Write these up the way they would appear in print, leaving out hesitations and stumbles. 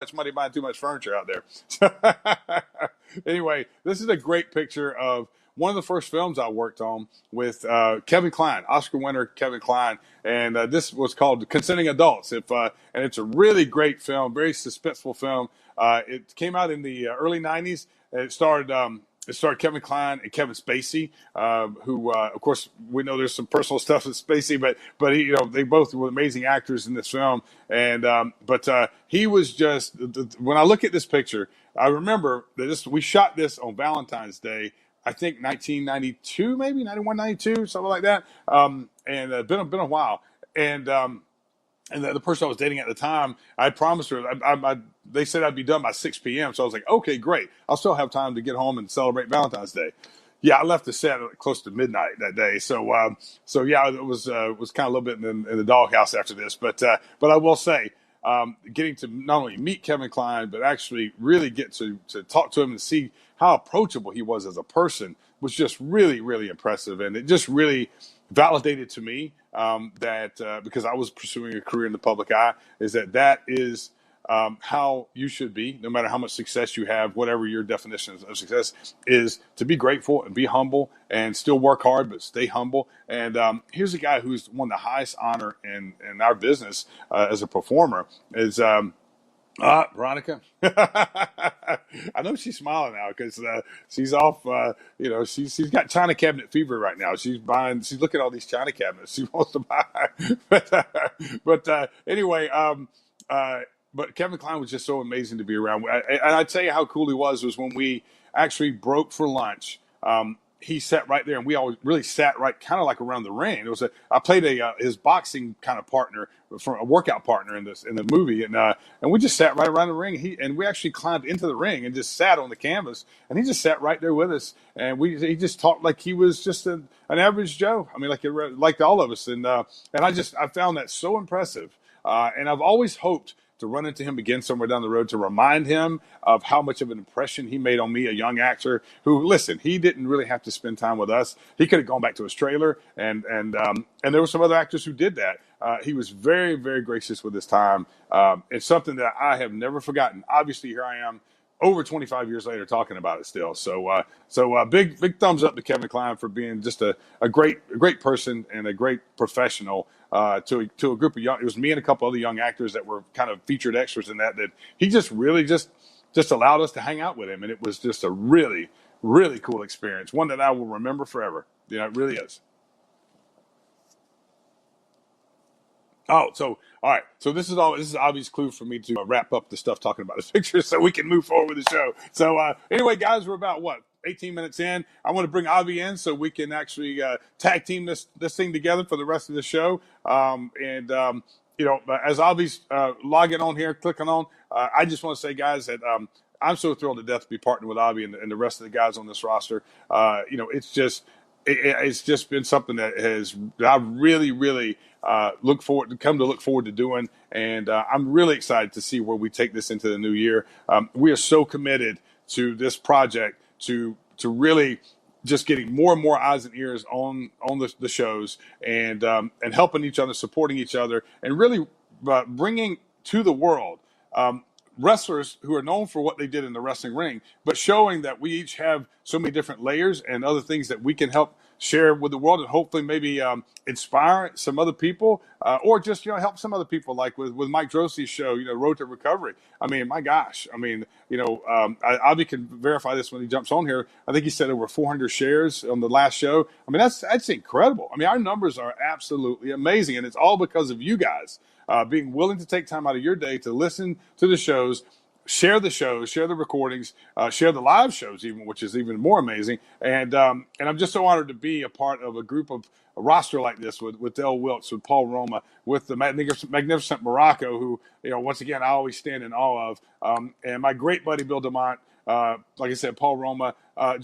much money buying too much furniture out there. Anyway, this is a great picture of one of the first films I worked on with Kevin Kline, Oscar winner Kevin Kline, and this was called Consenting Adults. And it's a really great film, very suspenseful film. It came out in the early '90s. It starred Kevin Kline and Kevin Spacey, who, of course, we know there's some personal stuff with Spacey, but they both were amazing actors in this film. And but he was just when I look at this picture, I remember that we shot this on Valentine's Day. I think 1992, maybe 91, 92, something like that. And been a while. And the person I was dating at the time, I promised her, they said I'd be done by 6 p.m. So I was like, okay, great. I'll still have time to get home and celebrate Valentine's Day. Yeah, I left the set at close to midnight that day. So yeah, it was kind of a little bit in the doghouse after this. But I will say, getting to not only meet Kevin Kline, but actually really get to talk to him and see how approachable he was as a person was just really, really impressive. And it just really validated to me that because I was pursuing a career in the public eye, is that is how you should be, no matter how much success you have, whatever your definition of success is, to be grateful and be humble and still work hard, but stay humble. And here's a guy who's won the highest honor in our business as a performer is Veronica. I know she's smiling now because she's off. She's got China cabinet fever right now. She's looking at all these China cabinets she wants to buy. Anyway, but Kevin Kline was just so amazing to be around. And I tell you how cool he was when we actually broke for lunch. He sat right there, and we all really sat right, kind of like around the ring. I played his boxing kind of partner, for a workout partner in the movie, and we just sat right around the ring. And we actually climbed into the ring and just sat on the canvas, and he just sat right there with us, and he just talked like he was just an average Joe. I mean, like all of us, and I found that so impressive, and I've always hoped to run into him again somewhere down the road to remind him of how much of an impression he made on me, a young actor who, listen, he didn't really have to spend time with us. He could have gone back to his trailer, and there were some other actors who did that. He was very, very gracious with his time. It's something that I have never forgotten. Obviously, here I am, over 25 years later, talking about it still. So big thumbs up to Kevin Kline for being just a great person and a great professional to a group of young. It was me and a couple other young actors that were kind of featured extras in that he just really just allowed us to hang out with him, and it was just a really, really cool experience, one that I will remember forever. It really is. Oh, so all right. So this is obvious clue for me to wrap up the stuff talking about the pictures, so we can move forward with the show. So anyway, guys, we're about 18 minutes in. I want to bring Avi in so we can actually tag team this thing together for the rest of the show. As Avi's logging on here, clicking on, I just want to say, guys, that I'm so thrilled to death to be partnering with Avi and the rest of the guys on this roster. It's just been something that I really, really look forward to doing, and I'm really excited to see where we take this into the new year. We are so committed to this project to really just getting more and more eyes and ears on the shows, and helping each other, supporting each other, and really bringing to the world wrestlers who are known for what they did in the wrestling ring, but showing that we each have so many different layers and other things that we can help share with the world, and hopefully maybe inspire some other people, or just help some other people, like with Mike Drosy's show, Road to Recovery. I mean, my gosh, Avi can verify this when he jumps on here. I think he said over 400 shares on the last show. I mean, that's incredible. I mean, our numbers are absolutely amazing, and it's all because of you guys being willing to take time out of your day to listen to the shows, share the recordings, share the live shows, even, which is even more amazing. And I'm just so honored to be a part of a roster like this with Del Wilkes, with Paul Roma, with the magnificent Morocco, who once again I always stand in awe of, and my great buddy Bill DeMont. Like I said, Paul Roma, Mike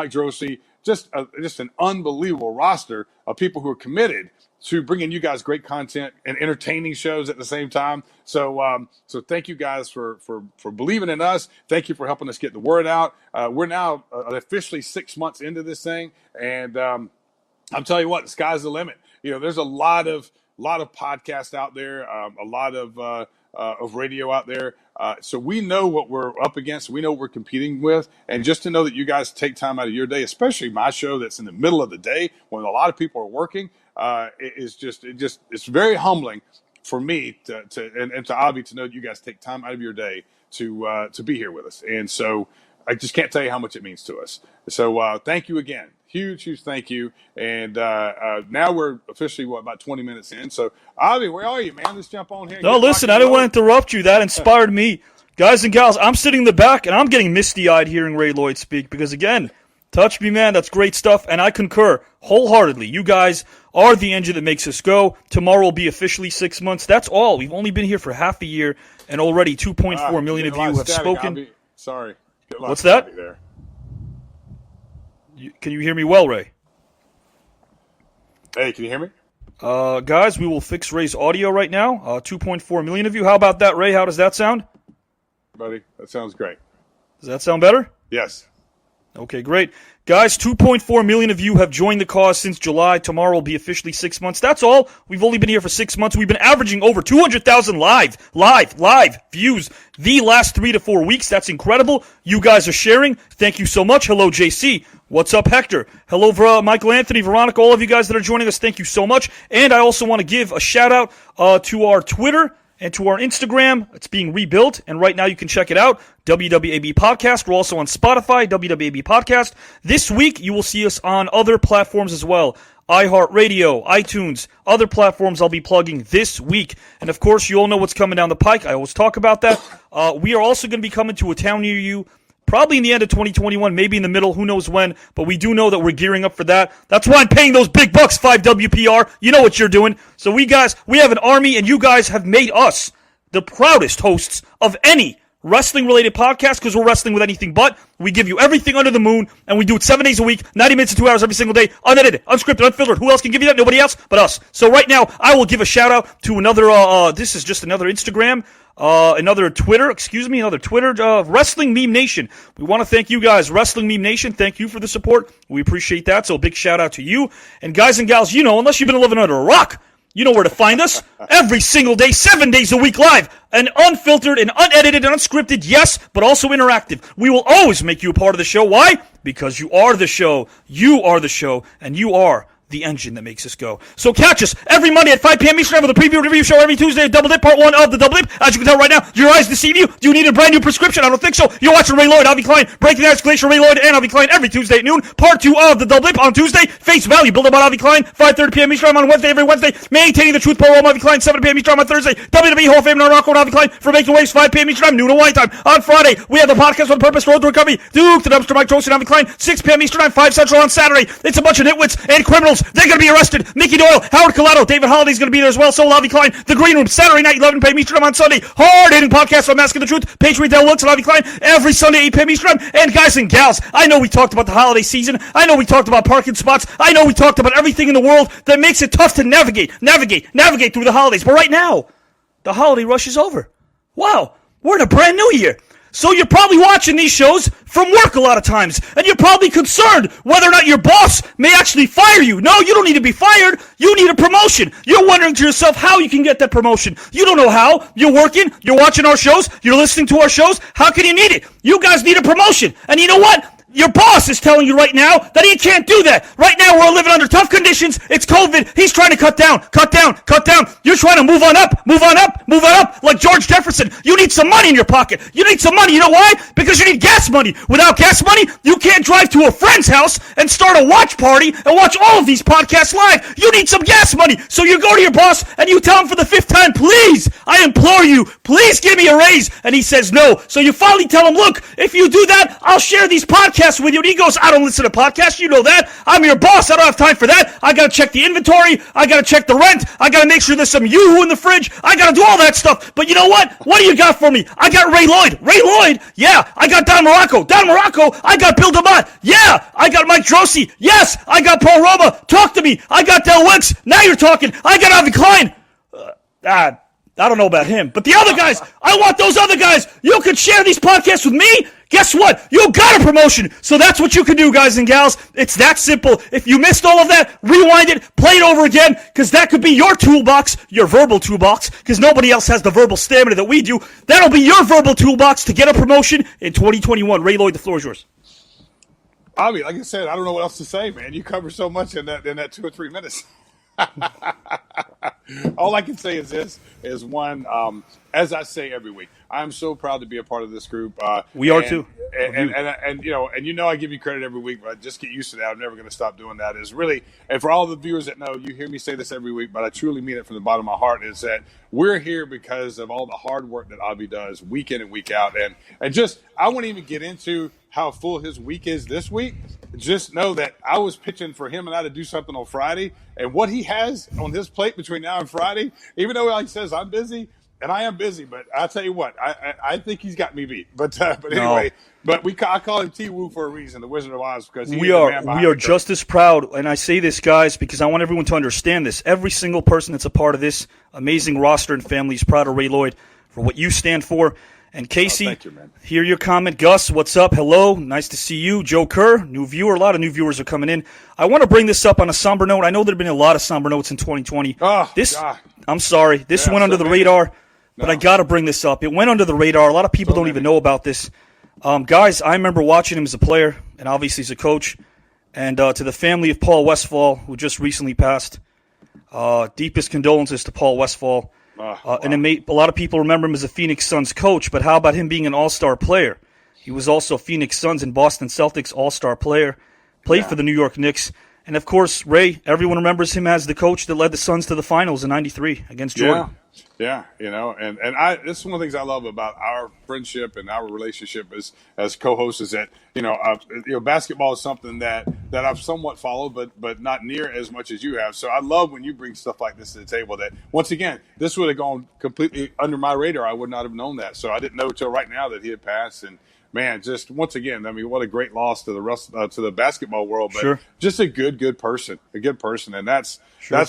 Drosy, just an unbelievable roster of people who are committed to bringing you guys great content and entertaining shows at the same time. So thank you guys for believing in us. Thank you for helping us get the word out. We're now officially 6 months into this thing, and I'm telling you what, the sky's the limit. There's a lot of podcasts out there, a lot of of radio out there. So we know what we're up against. We know what we're competing with. And just to know that you guys take time out of your day, especially my show that's in the middle of the day when a lot of people are working, it's very humbling for me and to Avi to know that you guys take time out of your day to be here with us. And so I just can't tell you how much it means to us. So thank you again. Huge thank you. And now we're officially, about 20 minutes in. So, Avi, where are you, man? Let's jump on here. No, listen, I didn't want to interrupt you. That inspired me. Guys and gals, I'm sitting in the back, and I'm getting misty-eyed hearing Ray Lloyd speak because, again, touch me, man. That's great stuff, and I concur wholeheartedly. You guys are the engine that makes us go. Tomorrow will be officially 6 months. That's all. We've only been here for half a year, and already 2.4 million of you have spoken. Sorry. What's that? There. Can you hear me well, Ray? Hey, can you hear me? Guys, we will fix Ray's audio right now. 2.4 million of you. How about that, Ray? How does that sound? Buddy, that sounds great. Does that sound better? Yes. Okay, great. Guys, 2.4 million of you have joined the cause since July. Tomorrow will be officially 6 months. That's all. We've only been here for 6 months. We've been averaging over 200,000 live views the last 3 to 4 weeks. That's incredible. You guys are sharing. Thank you so much. Hello, JC. What's up, Hector? Hello, Michael Anthony, Veronica, all of you guys that are joining us. Thank you so much. And I also want to give a shout out to our Twitter and to our Instagram. It's being rebuilt, and right now you can check it out, WWAB Podcast. We're also on Spotify, WWAB Podcast. This week, you will see us on other platforms as well, iHeartRadio, iTunes, other platforms I'll be plugging this week. And, of course, you all know what's coming down the pike. I always talk about that. We are also going to be coming to a town near you, probably in the end of 2021, maybe in the middle, who knows when, but we do know that we're gearing up for that. That's why I'm paying those big bucks, 5WPR. You know what you're doing. So we have an army, and you guys have made us the proudest hosts of any wrestling-related podcast, because we're wrestling with anything but. We give you everything under the moon, and we do it 7 days a week, 90 minutes to 2 hours every single day, unedited, unscripted, unfiltered. Who else can give you that? Nobody else but us. So right now, I will give a shout-out to another, this is just another Instagram, another Twitter, Wrestling Meme Nation. We want to thank you guys, Wrestling Meme Nation. Thank you for the support. We appreciate that. So a big shout out to you. And guys and gals, you know, unless you've been living under a rock, you know where to find us. Every single day, 7 days a week live. And unfiltered and unedited and unscripted, yes, but also interactive. We will always make you a part of the show. Why? Because you are the show. You are the show. And you are the engine that makes us go. So catch us every Monday at 5 p.m. Eastern with a preview review show every Tuesday at Double Dip, part 1 of the Double Dip. As you can tell right now, your eyes deceive you. Do you need a brand new prescription? I don't think so. You're watching Ray Lloyd, Avi Klein, Breaking the Ice, Glacier, Ray Lloyd, and Avi Klein every Tuesday at noon. Part 2 of the Double Dip on Tuesday. Face Value, Build Up on Avi Klein, 5:30 p.m. Eastern on Wednesday, every Wednesday. Maintaining the Truth, Paul Avi Klein, 7 p.m. Eastern on Thursday. WWE Hall of Fame, Rocco and Avi Klein for Making Waves, 5 p.m. Eastern, noon Hawaii time. On Friday, we have the podcast on Purpose, Road to Recovery, Duke, the Dumpster, Mike Trost, and Avi Klein, 6 p.m. Eastern time, 5 Central on Saturday. It's a bunch of nitwits and criminals. They're going to be arrested. Mickey Doyle, Howard Collado, David Holliday's going to be there as well. So Avi Klein, The Green Room, Saturday night, 11 p.m. Eastern on Sunday. Hard-hitting podcast on Masking the Truth. Patriot Del Wilkes and Avi Klein every Sunday, 8 p.m. Eastern. And guys and gals, I know we talked about the holiday season. I know we talked about parking spots. I know we talked about everything in the world that makes it tough to navigate through the holidays. But right now, the holiday rush is over. Wow, we're in a brand new year. So you're probably watching these shows from work a lot of times, and you're probably concerned whether or not your boss may actually fire you. No, you don't need to be fired. You need a promotion. You're wondering to yourself how you can get that promotion. You don't know how. You're working. You're watching our shows. You're listening to our shows. How can you need it? You guys need a promotion. And you know what? Your boss is telling you right now that he can't do that. Right now, we're living under tough conditions. It's COVID. He's trying to cut down. You're trying to move on up, like George Jefferson. You need some money in your pocket. You need some money. You know why? Because you need gas money. Without gas money, you can't drive to a friend's house and start a watch party and watch all of these podcasts live. You need some gas money. So you go to your boss and you tell him for the 5th time, please, I implore you, please give me a raise. And he says no. So you finally tell him, look, if you do that, I'll share these podcasts with you. And he goes, I don't listen to podcasts. You know that. I'm your boss. I don't have time for that. I got to check the inventory. I got to check the rent. I got to make sure there's some Yoo-hoo in the fridge. I got to do all that stuff. But you know what? What do you got for me? I got Ray Lloyd. Ray Lloyd? Yeah. I got Don Morocco. Don Morocco. I got Bill DeMott. Yeah. I got Mike Drosy. Yes. I got Paul Roma. Talk to me. I got Del Wicks. Now you're talking. I got Avi Klein. I don't know about him, but the other guys, I want those other guys. You can share these podcasts with me. Guess what? You got a promotion. So that's what you can do, guys and gals. It's that simple. If you missed all of that, rewind it, play it over again, because that could be your toolbox, your verbal toolbox, because nobody else has the verbal stamina that we do. That'll be your verbal toolbox to get a promotion in 2021. Ray Lloyd, the floor is yours. I mean, like I said, I don't know what else to say, man. You cover so much in that 2 or 3 minutes. All I can say is this: is one, as I say every week, I'm so proud to be a part of this group. We are too. And I give you credit every week, but just get used to that. I'm never going to stop doing that. Is really, and for all the viewers that know, you hear me say this every week, but I truly mean it from the bottom of my heart. Is that we're here because of all the hard work that Avi does week in and week out, and just I won't even get into how full his week is this week. Just know that I was pitching for him and I to do something on Friday, and what he has on his plate between now and Friday, even though he says I'm busy, and I am busy, but I tell you what, I think he's got me beat. But anyway, but I call him T-Woo for a reason, the Wizard of Oz, because we are just as proud, and I say this, guys, because I want everyone to understand this. Every single person that's a part of this amazing roster and family is proud of Ray Lloyd for what you stand for. And Casey, thank you, man. Hear your comment. Gus, what's up? Hello. Nice to see you. Joe Kerr, new viewer. A lot of new viewers are coming in. I want to bring this up on a somber note. I know there have been a lot of somber notes in 2020. Oh, God. I'm sorry. This went under the radar, but I got to bring this up. It went under the radar. A lot of people don't even know about this. Guys, I remember watching him as a player, and obviously as a coach. And to the family of Paul Westphal, who just recently passed, deepest condolences to Paul Westphal. Wow. And a lot of people remember him as a Phoenix Suns coach, but how about him being an all-star player? He was also Phoenix Suns and Boston Celtics all-star player, played for the New York Knicks. And, of course, Ray, everyone remembers him as the coach that led the Suns to the finals in '93 against Jordan. Yeah, and this is one of the things I love about our friendship and our relationship as co-hosts is that basketball is something that I've somewhat followed, but not near as much as you have. So I love when you bring stuff like this to the table. That once again, this would have gone completely under my radar. I would not have known that. So I didn't know till right now that he had passed. And man, just once again, I mean, what a great loss to the rest to the basketball world. But just a good person, and that's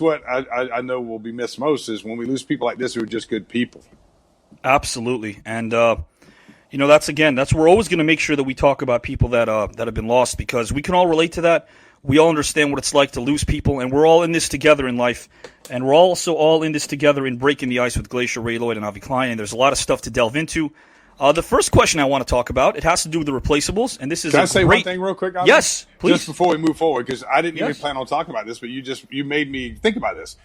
what I know will be missed most is when we lose people like this who are just good people. Absolutely, and that's we're always going to make sure that we talk about people that have been lost, because we can all relate to that. We all understand what it's like to lose people, and we're all in this together in life, and we're also all in this together in breaking the ice with Glacier, Ray Lloyd, and Avi Klein. And there's a lot of stuff to delve into. The first question I want to talk about, it has to do with the replaceables, and this is Can I say one thing real quick? Avi? Yes, please. Just before we move forward, because I didn't even plan on talking about this, but you made me think about this.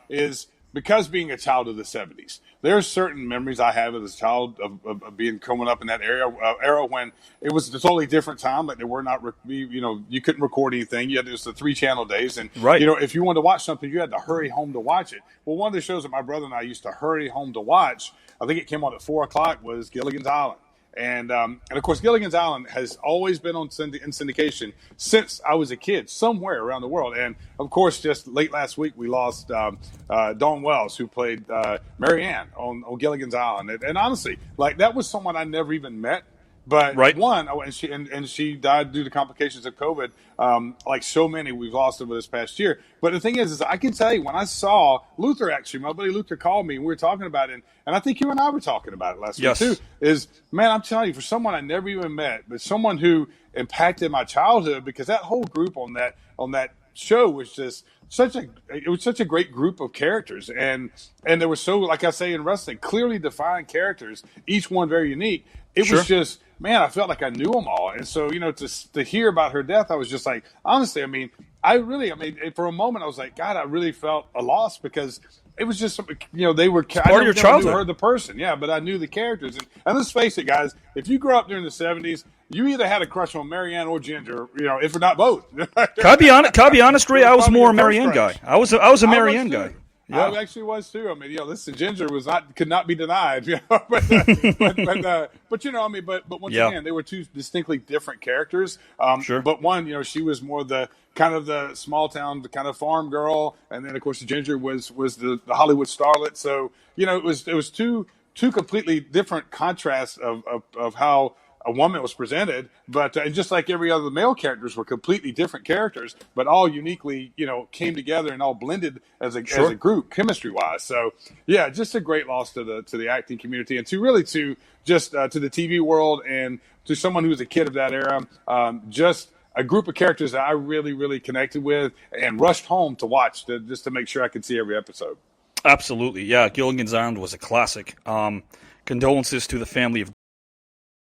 Is because being a child of the 70s, there are certain memories I have as a child of being coming up in that era when it was a totally different time. Like there were not, you couldn't record anything. You had just the 3-channel days, and if you wanted to watch something, you had to hurry home to watch it. Well, one of the shows that my brother and I used to hurry home to watch, I think it came on at 4:00, was Gilligan's Island. And of course, Gilligan's Island has always been in syndication since I was a kid, somewhere around the world. And of course, just late last week, we lost Dawn Wells, who played Mary Ann on Gilligan's Island. And honestly, like that was someone I never even met. But and she died due to complications of COVID, like so many we've lost over this past year. But the thing is I can tell you, when I saw Luther, actually, my buddy Luther called me, and we were talking about it, and I think you and I were talking about it last week too, is, man, I'm telling you, for someone I never even met, but someone who impacted my childhood, because that whole group on that show was just such a great group of characters, and there were so, like I say in wrestling, clearly defined characters, each one very unique. It was just, man, I felt like I knew them all. And so, to hear about her death, I was just like, honestly, for a moment, I was like, God, I really felt a loss, because it was just, they were part of your childhood. I never knew her, the person, but I knew the characters. And let's face it, guys, if you grew up during the 70s, you either had a crush on Mary Ann or Ginger, if not both. Can I be honest, Ray? I was more a Mary Ann guy. I was a Mary Ann guy. Yeah. I actually was too. I mean, listen, Ginger could not be denied. But once again, they were two distinctly different characters. But one, she was more the kind of the small town, the kind of farm girl, and then of course Ginger was the Hollywood starlet. So it was two completely different contrasts of how a woman was presented, but and just like every other male characters were completely different characters, but all uniquely, came together and all blended as a group, chemistry wise. So yeah, just a great loss to the acting community and to just to the TV world and to someone who was a kid of that era. Just a group of characters that I really, really connected with and rushed home to watch just to make sure I could see every episode. Absolutely, yeah. Gilligan's Island was a classic. Condolences to the family of